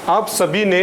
आप सभी ने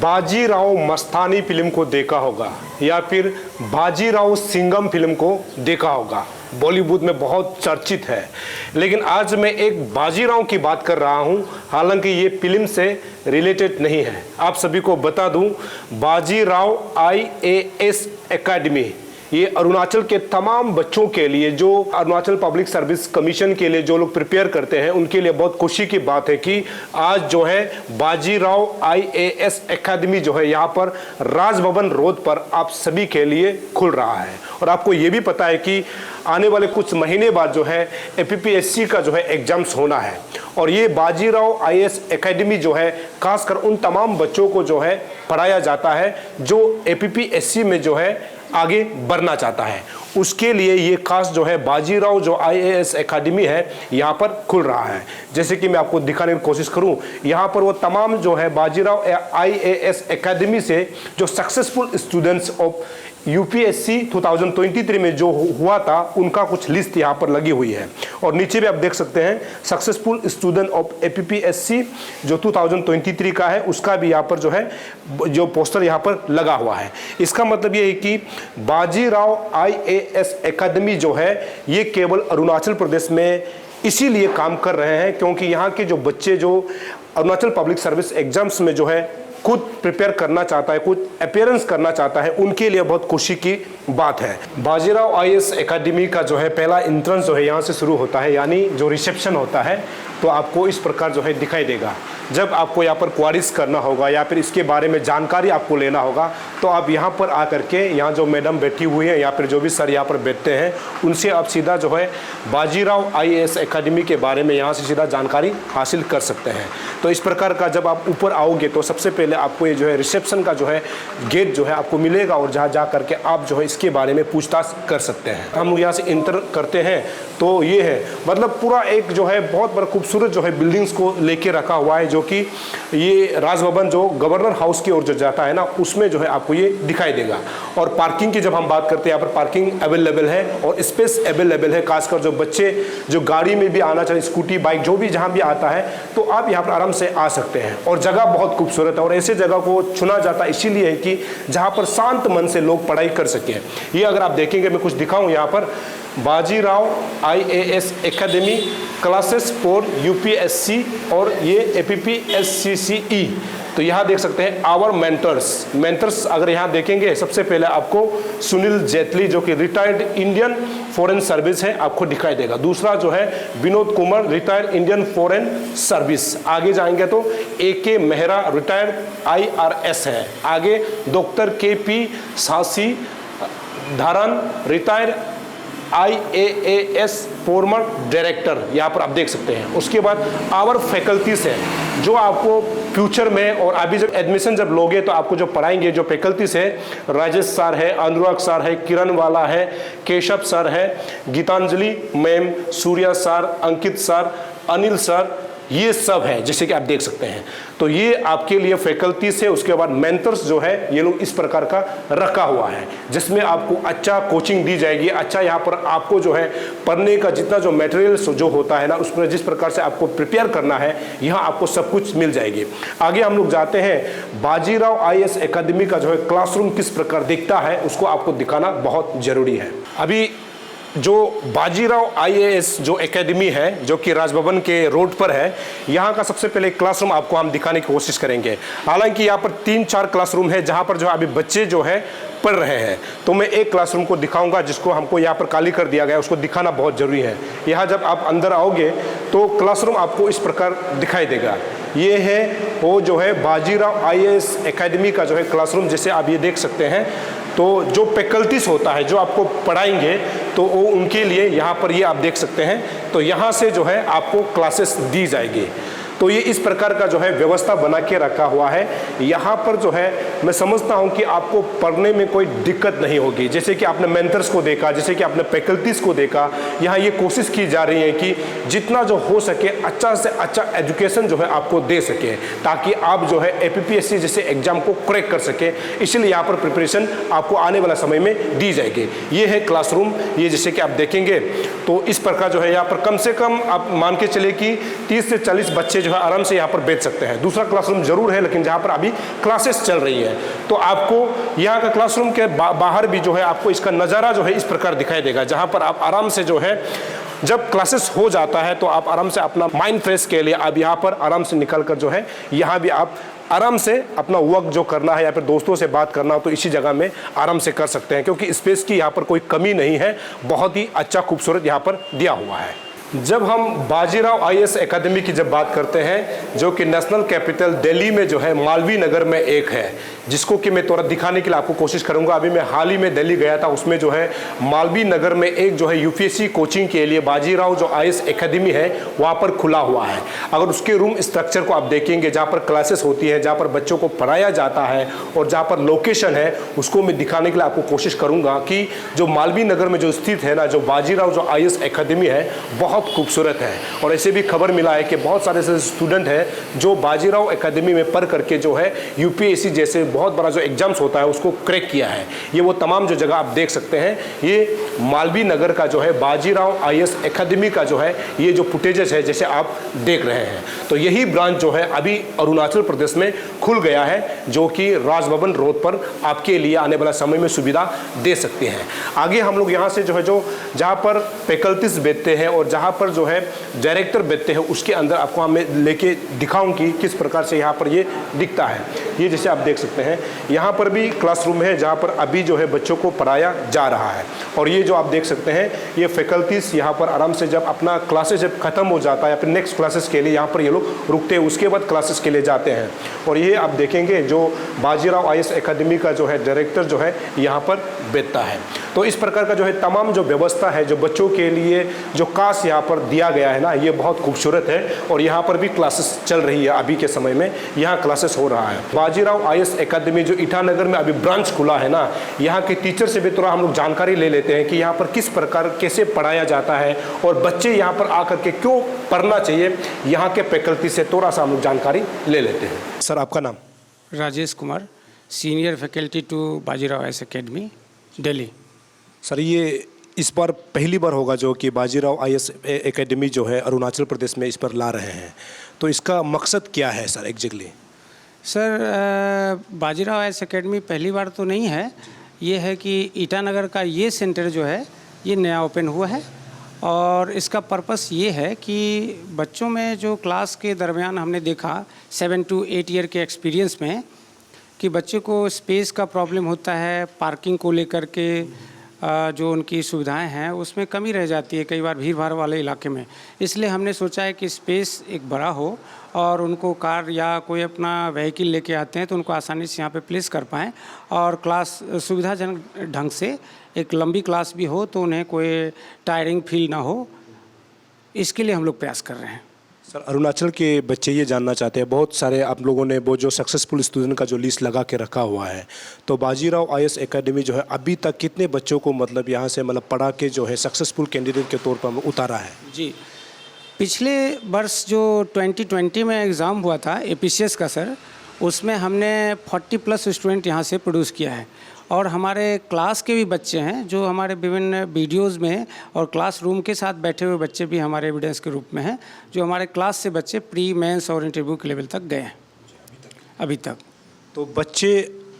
बाजीराव मस्तानी फिल्म को देखा होगा या फिर बाजीराव सिंघम फिल्म को देखा होगा। बॉलीवुड में बहुत चर्चित है। लेकिन आज मैं एक बाजीराव की बात कर रहा हूं, हालांकि ये फिल्म से रिलेटेड नहीं है। आप सभी को बता दूं, बाजीराव IAS एकेडमी ये अरुणाचल के तमाम बच्चों के लिए, जो अरुणाचल पब्लिक सर्विस कमीशन के लिए जो लोग प्रिपेयर करते हैं, उनके लिए बहुत खुशी की बात है कि आज जो है बाजीराव IAS एकेडमी जो है यहाँ पर राजभवन रोड पर आप सभी के लिए खुल रहा है। और आपको ये भी पता है कि आने वाले कुछ महीने बाद जो है APPSC का जो है एग्जाम्स होना है। और ये बाजीराव IAS एकेडमी जो है खासकर उन तमाम बच्चों को जो है पढ़ाया जाता है जो APPSC में जो है आगे बढ़ना चाहता है। उसके लिए ये खास जो है बाजीराव जो IAS एकेडमी है यहाँ पर खुल रहा है। जैसे कि मैं आपको दिखाने की कोशिश करूँ, यहाँ पर वो तमाम जो है बाजीराव IAS एकेडमी से जो सक्सेसफुल स्टूडेंट्स ऑफ UPSC 2023 में जो हुआ था उनका कुछ लिस्ट यहाँ पर लगी हुई है। और नीचे भी आप देख सकते हैं सक्सेसफुल स्टूडेंट ऑफ APPSC जो 2023 का है, उसका भी यहाँ पर जो है जो पोस्टर यहाँ पर लगा हुआ है। इसका मतलब ये है कि बाजीराव IAS एकेडमी जो है ये केवल अरुणाचल प्रदेश में इसीलिए काम कर रहे हैं क्योंकि यहाँ के जो बच्चे जो अरुणाचल पब्लिक सर्विस एग्जाम्स में जो है खुद प्रिपेयर करना चाहता है, खुद अपीयरेंस करना चाहता है, उनके लिए बहुत खुशी की बात है। बाजीराव IAS एकेडमी का जो है पहला एंट्रेंस जो है यहाँ से शुरू होता है, यानी जो रिसेप्शन होता है तो आपको इस प्रकार जो है दिखाई देगा। जब आपको यहाँ पर क्वारीज करना होगा या फिर इसके बारे में जानकारी आपको लेना होगा तो आप यहाँ पर आकर के, यहाँ जो मैडम बैठी हुई है या फिर जो भी सर यहाँ पर बैठते हैं, उनसे आप सीधा जो है बाजीराव IAS एकेडमी के बारे में यहाँ से सीधा जानकारी हासिल कर सकते हैं। तो इस प्रकार का जब आप ऊपर आओगे तो सबसे पहले आपको ये जो है रिसेप्शन का जो है गेट जो है आपको मिलेगा और जहाँ जा करके आप जो है इसके बारे में पूछताछ कर सकते हैं। हम लोग यहाँ से इंटर करते हैं तो ये है, मतलब पूरा एक जो है बहुत बड़ा खूबसूरत जो है बिल्डिंग्स को लेके रखा हुआ है, जो कि ये राजभवन जो गवर्नर हाउस की ओर जो जाता है ना, उसमें जो है आपको ये दिखाई देगा। और पार्किंग की जब हम बात करते हैं, यहाँ पर पार्किंग अवेलेबल है और स्पेस अवेलेबल है। खासकर जो बच्चे जो गाड़ी में भी आना चाहे, स्कूटी बाइक जो भी जहाँ भी आता है, तो आप यहाँ पर आराम से आ सकते हैं। और जगह बहुत खूबसूरत है और ऐसे जगह को चुना जाता इसीलिए है कि जहाँ पर शांत मन से लोग पढ़ाई कर सकें। ये अगर आप देखेंगे, मैं कुछ दिखाऊँ यहाँ पर, Bajirao IAS academy classes for UPSC और ये APPSCCE। तो यहाँ देख सकते हैं आवर मेंटर्स अगर यहाँ देखेंगे, सबसे पहले आपको सुनील जेटली जो कि रिटायर्ड इंडियन फॉरेन सर्विस है आपको दिखाई देगा। दूसरा जो है Vinod Kumar retired Indian foreign service. आगे जाएंगे तो AK मेहरा रिटायर्ड IRS है। आगे डॉक्टर KP सासी धारन रिटायर्ड IAAS फॉर्मर डायरेक्टर, यहाँ पर आप देख सकते हैं। उसके बाद आवर फैकल्टीज है जो आपको फ्यूचर में और अभी जब एडमिशन जब लोगे तो आपको जो पढ़ाएंगे, जो फैकल्टीज है, राजेश सर है, अनुराग सर है, किरण वाला है, केशव सर है, गीतांजलि मैम, सूर्या सर, अंकित सर, अनिल सर, ये सब है जैसे कि आप देख सकते हैं। तो ये आपके लिए फैकल्टी से, उसके बाद मेंटर्स जो है ये लोग इस प्रकार का रखा हुआ है जिसमें आपको अच्छा कोचिंग दी जाएगी। अच्छा यहाँ पर आपको जो है पढ़ने का जितना जो मटेरियल्स जो होता है ना, उसमें जिस प्रकार से आपको प्रिपेयर करना है, यहाँ आपको सब कुछ मिल जाएगी। आगे हम लोग जाते हैं, बाजीराव IAS एकेडमी का जो है क्लासरूम किस प्रकार दिखता है उसको आपको दिखाना बहुत जरूरी है। अभी जो बाजीराव IAS जो एकेडमी है जो कि राजभवन के रोड पर है, यहाँ का सबसे पहले क्लासरूम आपको हम दिखाने की कोशिश करेंगे। हालांकि यहाँ पर 3-4 क्लासरूम है जहाँ पर जो अभी बच्चे जो है पढ़ रहे हैं। तो मैं एक क्लासरूम को दिखाऊंगा जिसको हमको यहाँ पर खाली कर दिया गया, उसको दिखाना बहुत जरूरी है। यहाँ जब आप अंदर आओगे तो क्लासरूम आपको इस प्रकार दिखाई देगा। ये है वो जो है बाजीराव IAS एकेडमी का जो है क्लासरूम, जैसे आप ये देख सकते हैं। तो जो फैकल्टीज होता है जो आपको पढ़ाएंगे तो वो उनके लिए यहाँ पर ये आप देख सकते हैं। तो यहाँ से जो है आपको क्लासेस दी जाएगी। तो ये इस प्रकार का जो है व्यवस्था बना के रखा हुआ है। यहाँ पर जो है मैं समझता हूं कि आपको पढ़ने में कोई दिक्कत नहीं होगी। जैसे कि आपने मेंटर्स को देखा, जैसे कि आपने फैकल्टीज़ को देखा, यहाँ ये कोशिश की जा रही है कि जितना जो हो सके अच्छा से अच्छा एजुकेशन जो है आपको दे सके, ताकि आप जो है APPSC जैसे एग्जाम को क्रैक कर सके। इसलिए यहाँ पर प्रिपरेशन आपको आने वाला समय में दी जाएगी। ये है क्लासरूम, ये जैसे कि आप देखेंगे तो इस प्रकार जो है यहाँ पर कम से कम आप मान के चले कि 30 से 40 बच्चे जो है आराम से यहाँ पर बैठ सकते हैं। दूसरा क्लासरूम जरूर है, लेकिन जहाँ पर अभी क्लासेस चल रही है, तो आपको यहाँ का क्लासरूम के बाहर भी जो है आपको इसका नज़ारा जो है इस प्रकार दिखाई देगा, जहाँ पर आप आराम से जो है जब क्लासेस हो जाता है तो आप आराम से अपना माइंड फ्रेश के लिए आप यहाँ पर आराम से निकल कर जो है यहाँ भी आप आराम से अपना वर्क जो करना है या फिर दोस्तों से बात करना हो तो इसी जगह में आराम से कर सकते हैं, क्योंकि स्पेस की यहाँ पर कोई कमी नहीं है। बहुत ही अच्छा खूबसूरत यहाँ पर दिया हुआ है। जब हम बाजीराव IAS एकेडमी की जब बात करते हैं, जो कि नेशनल कैपिटल दिल्ली में जो है मालवीय नगर में एक है, जिसको कि मैं थोड़ा दिखाने के लिए आपको कोशिश करूंगा। अभी मैं हाल ही में दिल्ली गया था, उसमें जो है मालवीय नगर में एक जो है UPSC कोचिंग के लिए बाजीराव जो IAS एकेडमी है वहाँ पर खुला हुआ है। अगर उसके रूम स्ट्रक्चर को आप देखेंगे, जहाँ पर क्लासेस होती है, जहाँ पर बच्चों को पढ़ाया जाता है और जहाँ पर लोकेशन है, उसको मैं दिखाने के लिए आपको कोशिश करूँगा कि जो मालवीय नगर में जो स्थित है ना, जो बाजीराव जो IAS एकेडमी है बहुत खूबसूरत है। और ऐसे भी खबर मिला है कि बहुत सारे ऐसे स्टूडेंट हैं जो बाजीराव एकेडमी में पढ़ करके जो है UPSC जैसे बहुत बड़ा जो एग्जाम्स होता है उसको क्रैक किया है। ये वो तमाम जो जगह आप देख सकते हैं, ये मालवीय नगर का जो है बाजीराव IAS एकेडमी का जो है ये जो फुटेजेस है जैसे आप देख रहे हैं। तो यही ब्रांच जो है अभी अरुणाचल प्रदेश में खुल गया है, जो कि राजभवन रोड पर आपके लिए आने वाला समय में सुविधा दे सकते हैं। आगे हम लोग यहाँ से जो है जो जहाँ पर फैकल्टीज बैठते हैं और जहाँ पर जो है डायरेक्टर बैठते हैं उसके अंदर आपको मैं लेके दिखाऊं कि किस प्रकार से यहाँ पर ये दिखता है। ये जैसे आप देख सकते हैं यहाँ पर भी क्लासरूम है जहाँ पर अभी जो है बच्चों को पढ़ाया जा रहा है। और ये जो आप देख सकते हैं ये फैकल्टीज यहाँ पर आराम से जब अपना क्लासेस जब खत्म हो जाता है या फिर नेक्स्ट क्लासेस के लिए यहाँ पर ये लोग रुकते हैं, उसके बाद क्लासेस के लिए जाते हैं। और ये आप देखेंगे जो बाजीराव IAS एकेडमी का जो है डायरेक्टर जो है यहाँ पर बैठता है। तो इस प्रकार का जो है तमाम जो व्यवस्था है जो बच्चों के लिए जो खास यहाँ पर दिया गया है ना, ये बहुत खूबसूरत है। और यहाँ पर भी क्लासेस चल रही है, अभी के समय में यहाँ क्लासेस हो रहा है। बाजीराव IAS एकेडमी जो ईटानगर में अभी ब्रांच खुला है ना, यहाँ के टीचर से भी थोड़ा हम लोग जानकारी ले लेते हैं कि यहाँ पर किस प्रकार कैसे पढ़ाया जाता है और बच्चे यहाँ पर आकर के क्यों पढ़ना चाहिए। यहाँ के फैकल्टी से थोड़ा सा हम लोग जानकारी ले लेते हैं। सर आपका नाम? Rajesh Kumar, senior faculty to Bajirao IAS academy Delhi. Sir ये इस बार पहली बार होगा जो कि बाजीराव IAS एकेडमी जो है अरुणाचल प्रदेश में इस पर ला रहे हैं, तो इसका मकसद क्या है sir exactly? Sir Bajirao IAS academy पहली बार तो नहीं है, ये है कि ईटानगर का ये सेंटर जो है ये नया ओपन हुआ है। और इसका पर्पस ये है कि बच्चों में जो क्लास के दरमियान हमने देखा 7 to 8 ईयर के एक्सपीरियंस में कि बच्चे को स्पेस का प्रॉब्लम होता है, पार्किंग को लेकर के जो उनकी सुविधाएं हैं उसमें कमी रह जाती है कई बार भीड़ भाड़ वाले इलाके में। इसलिए हमने सोचा है कि स्पेस एक बड़ा हो और उनको कार या कोई अपना व्हीकल लेके आते हैं तो उनको आसानी से यहाँ पे प्लेस कर पाएँ और क्लास सुविधाजनक ढंग से एक लंबी क्लास भी हो तो उन्हें कोई टायरिंग फील ना हो, इसके लिए हम लोग प्रयास कर रहे हैं। सर अरुणाचल के बच्चे ये जानना चाहते हैं, बहुत सारे आप लोगों ने वो जो सक्सेसफुल स्टूडेंट का जो लिस्ट लगा के रखा हुआ है, तो बाजीराव IAS एकेडमी जो है अभी तक कितने बच्चों को मतलब यहाँ से मतलब पढ़ा के जो है सक्सेसफुल कैंडिडेट के तौर पर उतारा है? जी, पिछले वर्ष जो 2020 में एग्ज़ाम हुआ था APCS का सर, उसमें हमने 40+ स्टूडेंट यहाँ से प्रोड्यूस किया है। और हमारे क्लास के भी बच्चे हैं जो हमारे विभिन्न वीडियोज़ में और क्लासरूम के साथ बैठे हुए बच्चे भी हमारे एविडेंस के रूप में हैं, जो हमारे क्लास से बच्चे प्री मेंस और इंटरव्यू के लेवल तक गए हैं अभी तक। तो बच्चे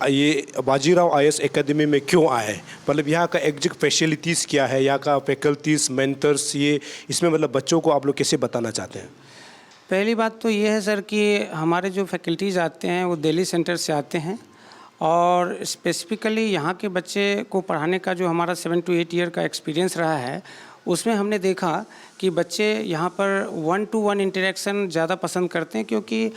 ये बाजीराव IAS एकेडमी में क्यों आए, मतलब यहाँ का एग्जैक्ट फैसिलिटीज़ क्या है, यहाँ का फैकल्टीज़ मेंटर्स, ये इसमें मतलब बच्चों को आप लोग कैसे बताना चाहते हैं? पहली बात तो ये है सर कि हमारे जो फैकल्टीज़ आते हैं वो दिल्ली सेंटर से आते हैं और स्पेसिफिकली यहाँ के बच्चे को पढ़ाने का जो हमारा 7 to 8 ईयर का एक्सपीरियंस रहा है उसमें हमने देखा कि बच्चे यहाँ पर 1-to-1 इंटरेक्शन ज़्यादा पसंद करते हैं, क्योंकि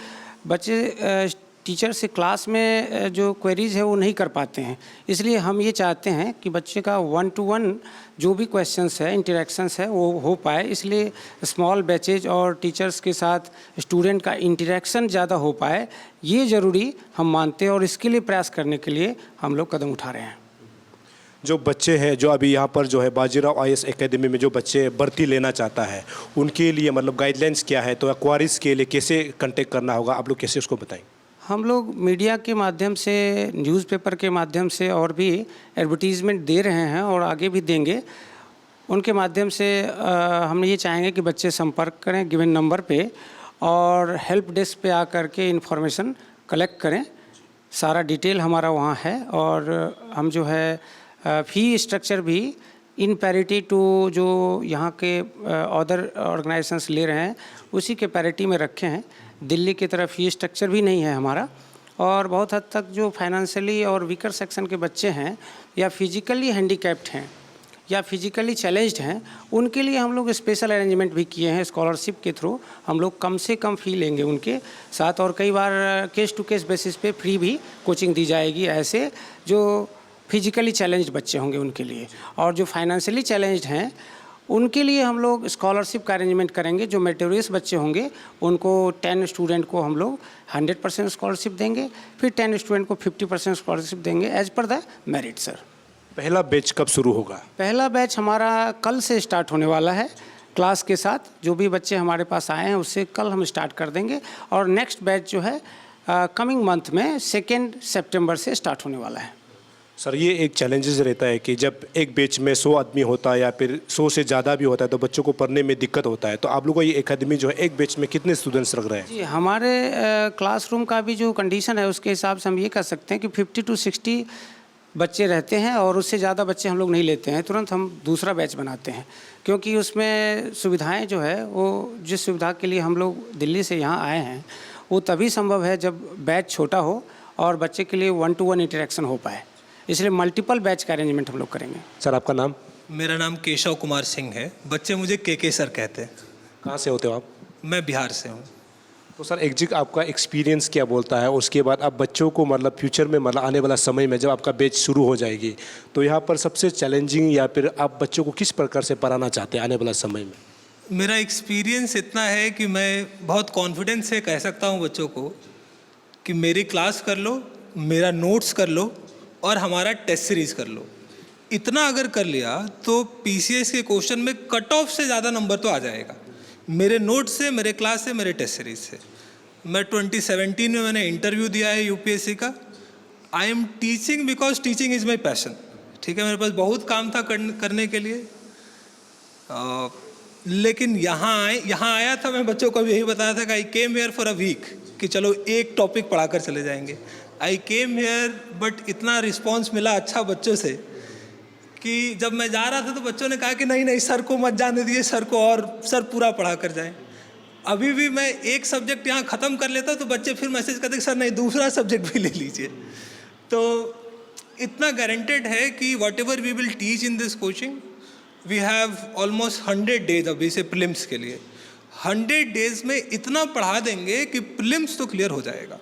बच्चे टीचर से क्लास में जो क्वेरीज है वो नहीं कर पाते हैं। इसलिए हम ये चाहते हैं कि बच्चे का 1-to-1 जो भी क्वेश्चंस है, इंटरेक्शंस है वो हो पाए। इसलिए स्मॉल बैचेज और टीचर्स के साथ स्टूडेंट का इंटरेक्शन ज़्यादा हो पाए, ये ज़रूरी हम मानते हैं और इसके लिए प्रयास करने के लिए हम लोग कदम उठा रहे हैं। जो बच्चे हैं जो अभी यहाँ पर जो है बाजीराव आईएएस एकेडमी में जो बच्चे भर्ती लेना चाहता है उनके लिए मतलब गाइडलाइंस क्या है, तो एक्वायरीज के लिए कैसे कांटेक्ट करना होगा, आप लोग कैसे उसको बताएं? हम लोग मीडिया के माध्यम से, न्यूज़पेपर के माध्यम से और भी एडवर्टीज़मेंट दे रहे हैं और आगे भी देंगे। उनके माध्यम से हम ये चाहेंगे कि बच्चे संपर्क करें गिवन नंबर पे और हेल्प डेस्क पे आकर के इन्फॉर्मेशन कलेक्ट करें। सारा डिटेल हमारा वहाँ है और हम जो है फ़ी स्ट्रक्चर भी इन पैरिटी टू जो यहाँ के अदर ऑर्गेनाइजेशंस ले रहे हैं उसी के पैरिटी में रखे हैं। दिल्ली की तरह फ़ी स्ट्रक्चर भी नहीं है हमारा। और बहुत हद तक जो फाइनेंशियली और वीकर सेक्शन के बच्चे हैं या फिजिकली हैंडीकैप्ड हैं या फिजिकली चैलेंज्ड हैं, उनके लिए हम लोग स्पेशल अरेंजमेंट भी किए हैं। स्कॉलरशिप के थ्रू हम लोग कम से कम फ़ी लेंगे उनके साथ और कई बार केस टू केस बेसिस पे फ्री भी कोचिंग दी जाएगी ऐसे जो फिजिकली चैलेंज्ड बच्चे होंगे उनके लिए। और जो फाइनेंशियली चैलेंज्ड हैं उनके लिए हम लोग स्कॉलरशिप का अरेंजमेंट करेंगे। जो मेरिटोरियस बच्चे होंगे उनको 10 स्टूडेंट को हम लोग 100% स्कॉलरशिप देंगे, फिर 10 स्टूडेंट को 50% स्कॉलरशिप देंगे as per the merit. Sir, पहला बैच कब शुरू होगा? पहला बैच हमारा कल से स्टार्ट होने वाला है। क्लास के साथ जो भी बच्चे हमारे पास आए हैं उससे कल हम स्टार्ट कर देंगे और नेक्स्ट बैच जो है कमिंग मंथ में 2 सितंबर से स्टार्ट होने वाला है। सर, ये एक चैलेंजेस रहता है कि जब एक बैच में 100 आदमी होता है या फिर 100 से ज़्यादा भी होता है तो बच्चों को पढ़ने में दिक्कत होता है। तो आप लोगों को ये एकेडमी जो है एक बैच में कितने स्टूडेंट्स रख रहे हैं? जी, हमारे क्लासरूम का भी जो कंडीशन है उसके हिसाब से हम ये कह सकते हैं कि 50 to 60 बच्चे रहते हैं और उससे ज़्यादा बच्चे हम लोग नहीं लेते हैं। तुरंत हम दूसरा बैच बनाते हैं क्योंकि उसमें सुविधाएँ जो है वो जिस सुविधा के लिए हम लोग दिल्ली से यहाँ आए हैं वो तभी संभव है जब बैच छोटा हो और बच्चे के लिए 1-to-1 इंटरेक्शन हो पाए। इसलिए मल्टीपल बैच का अरेंजमेंट हम लोग करेंगे। सर, आपका नाम? मेरा नाम केशव कुमार सिंह है। बच्चे मुझे के सर कहते हैं। कहाँ से होते हो आप? मैं बिहार से हूँ। तो सर, एग्जिट आपका एक्सपीरियंस क्या बोलता है? उसके बाद आप बच्चों को मतलब फ्यूचर में मतलब आने वाला समय में जब आपका बैच शुरू हो जाएगी तो यहाँ पर सबसे चैलेंजिंग या फिर आप बच्चों को किस प्रकार से पढ़ाना चाहते हैं आने वाला समय में? मेरा एक्सपीरियंस इतना है कि मैं बहुत कॉन्फिडेंस से कह सकता हूँ बच्चों को कि मेरी क्लास कर लो, मेरा नोट्स कर लो और हमारा टेस्ट सीरीज़ कर लो। इतना अगर कर लिया तो पीसीएस के क्वेश्चन में कट ऑफ से ज़्यादा नंबर तो आ जाएगा, मेरे नोट्स से, मेरे क्लास से, मेरे टेस्ट सीरीज से। मैं 2017 में मैंने इंटरव्यू दिया है यूपीएससी का। I am teaching because teaching is my passion. ठीक है, मेरे पास बहुत काम था करने के लिए, लेकिन यहाँ आया था। मैं बच्चों को भी यही बताया था कि I came here for a week, कि चलो एक टॉपिक पढ़ाकर चले जाएंगे। आई केम हेयर, बट इतना रिस्पॉन्स मिला अच्छा बच्चों से कि जब मैं जा रहा था तो बच्चों ने कहा कि नहीं सर को मत जाने दिए, सर को और सर पूरा पढ़ा कर जाएं। अभी भी मैं एक सब्जेक्ट यहाँ ख़त्म कर लेता तो बच्चे फिर मैसेज करते कि सर नहीं दूसरा सब्जेक्ट भी ले लीजिए। तो इतना गारंटेड है कि whatever we will teach in this coaching, we have almost 100 days अभी से प्रीलिम्स के लिए। 100 डेज में इतना पढ़ा देंगे कि प्रीलिम्स तो क्लियर हो जाएगा,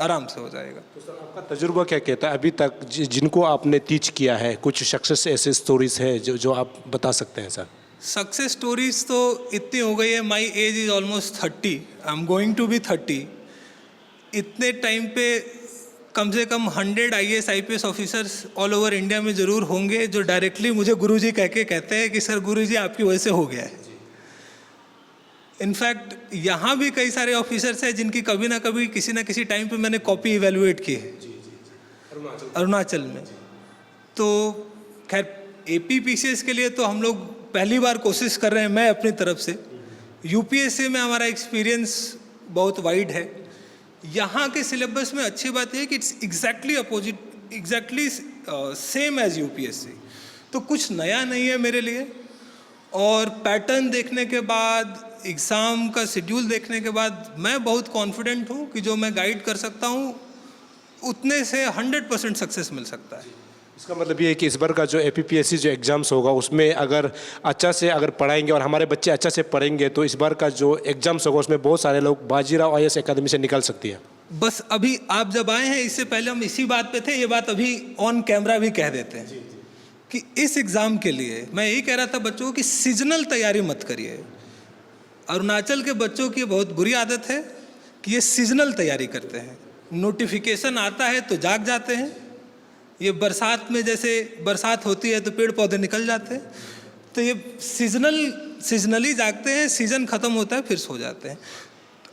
आराम से हो जाएगा। तो सर, आपका तजुर्बा क्या कहता है अभी तक जिनको आपने टीच किया है? कुछ सक्सेस ऐसे स्टोरीज है जो आप बता सकते हैं? सर, सक्सेस स्टोरीज तो इतनी हो गई है। My age is almost 30, I am going to be 30। इतने टाइम पे कम से कम 100 IAS IPS officers all over India में ज़रूर होंगे जो डायरेक्टली मुझे गुरुजी कह के कहते हैं कि सर गुरुजी आपकी वजह से हो गया है। इनफैक्ट यहाँ भी कई सारे ऑफिसर्स हैं जिनकी कभी ना कभी किसी ना किसी टाइम पे मैंने कॉपी इवेलुएट की है अरुणाचल में। तो खैर APPCS के लिए तो हम लोग पहली बार कोशिश कर रहे हैं, मैं अपनी तरफ से। UPSC में हमारा एक्सपीरियंस बहुत वाइड है। यहाँ के सिलेबस में अच्छी बात है कि it's exactly opposite, exactly same as UPSC। तो कुछ नया नहीं है मेरे लिए। और पैटर्न देखने के बाद, एग्ज़ाम का शेड्यूल देखने के बाद मैं बहुत कॉन्फिडेंट हूँ कि जो मैं गाइड कर सकता हूँ उतने से 100% सक्सेस मिल सकता है। इसका मतलब ये है कि इस बार का जो APPSC जो एग्ज़ाम्स होगा उसमें अगर अच्छा से अगर पढ़ाएंगे और हमारे बच्चे अच्छा से पढ़ेंगे तो इस बार का जो एग्ज़ाम्स होगा उसमें बहुत सारे लोग बाजीराव IAS एकेडमी से निकल सकती है। बस अभी आप जब आए हैं, इससे पहले हम इसी बात पे थे, ये बात अभी ऑन कैमरा भी कह देते हैं कि इस एग्ज़ाम के लिए मैं यही कह रहा था बच्चों को कि सीजनल तैयारी मत करिए। अरुणाचल के बच्चों की बहुत बुरी आदत है कि ये सीजनल तैयारी करते हैं, नोटिफिकेशन आता है तो जाग जाते हैं। ये बरसात में जैसे बरसात होती है तो पेड़ पौधे निकल जाते हैं, तो ये सीजनली जागते हैं, सीज़न ख़त्म होता है फिर सो जाते हैं।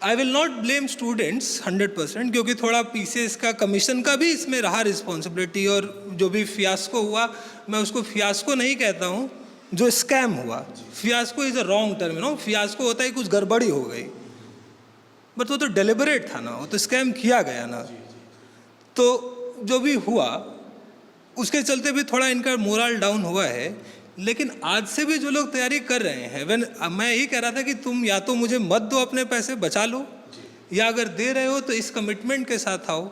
I will not blame students 100%, क्योंकि थोड़ा पीसीएस का कमीशन का भी इसमें रहा रिस्पॉन्सिबिलिटी, और जो भी फियास्को हुआ, मैं उसको फियास्को नहीं कहता हूँ, जो स्कैम हुआ। Fiasco is a wrong term, no. Fiasco होता है कुछ गड़बड़ी हो गई, बट वो तो डेलिबरेट था ना, वो तो स्कैम किया गया ना। तो जो भी हुआ उसके चलते भी थोड़ा इनका मोरल डाउन हुआ है। लेकिन आज से भी जो लोग तैयारी कर रहे हैं, मैं यही कह रहा था कि तुम या तो मुझे मत दो, अपने पैसे बचा लो, या अगर दे रहे हो तो इस कमिटमेंट के साथ आओ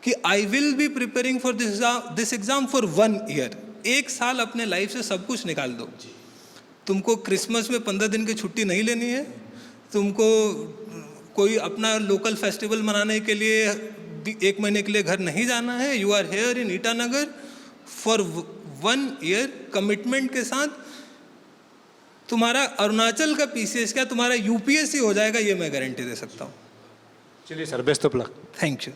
कि I will be preparing for this exam for 1 year. 1 साल अपने लाइफ से सब कुछ निकाल दो। तुमको क्रिसमस में 15 दिन की छुट्टी नहीं लेनी है, तुमको कोई अपना लोकल फेस्टिवल मनाने के लिए 1 महीने के लिए घर नहीं जाना है। You are here in Itanagar for 1 year commitment के साथ। तुम्हारा अरुणाचल का पीसीएस क्या, तुम्हारा यूपीएससी हो जाएगा, ये मैं गारंटी दे सकता हूँ। चलिए sir, best of luck. Thank you.